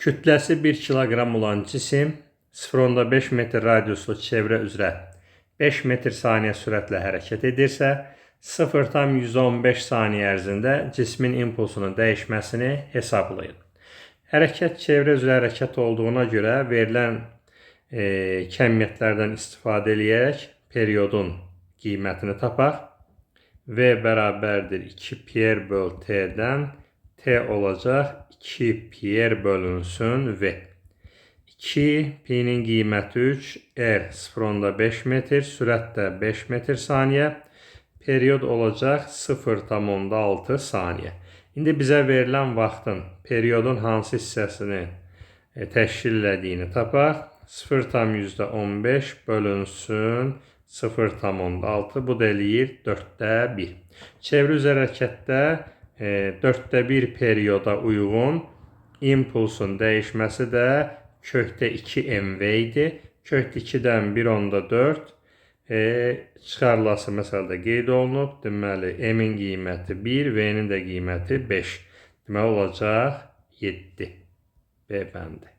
Kütləsi 1 kiloqram olan cisim 0,5 metr radiuslu çevrə üzrə 5 metr saniyə sürətlə hərəkət edirsə, 0,115 saniyə ərzində cismin impulsunun dəyişməsini hesablayın. Hərəkət çevrə üzrə hərəkət olduğuna görə verilən kəmiyyətlərdən istifadə edərək periodun qiymətini tapaq. V bərabərdir 2 pi böl T'dən T olacaq 2 pi bölünsün V. 2 pi'nin qiyməti 3, R 0,5 metr, sürət də 5 metr saniyə, period olacaq 0,6 saniyə. İndi bizə verilən vaxtın periodun hansı hissəsini təşkil elədiyini tapaq. 0,15 bölünsün 0,6, bu da eləyir 4/1. Çevrə üzrə hərəkətdə 4/1 periyoda uyğun impulsun dəyişməsi də kökdə 2 mv idi. Kökdə 2-dən 1/4 çıxarılası məsələdə qeyd olunub. Deməli, m'in qiyməti 1, v'nin də qiyməti 5. Deməli, olacaq 7. B bəndi.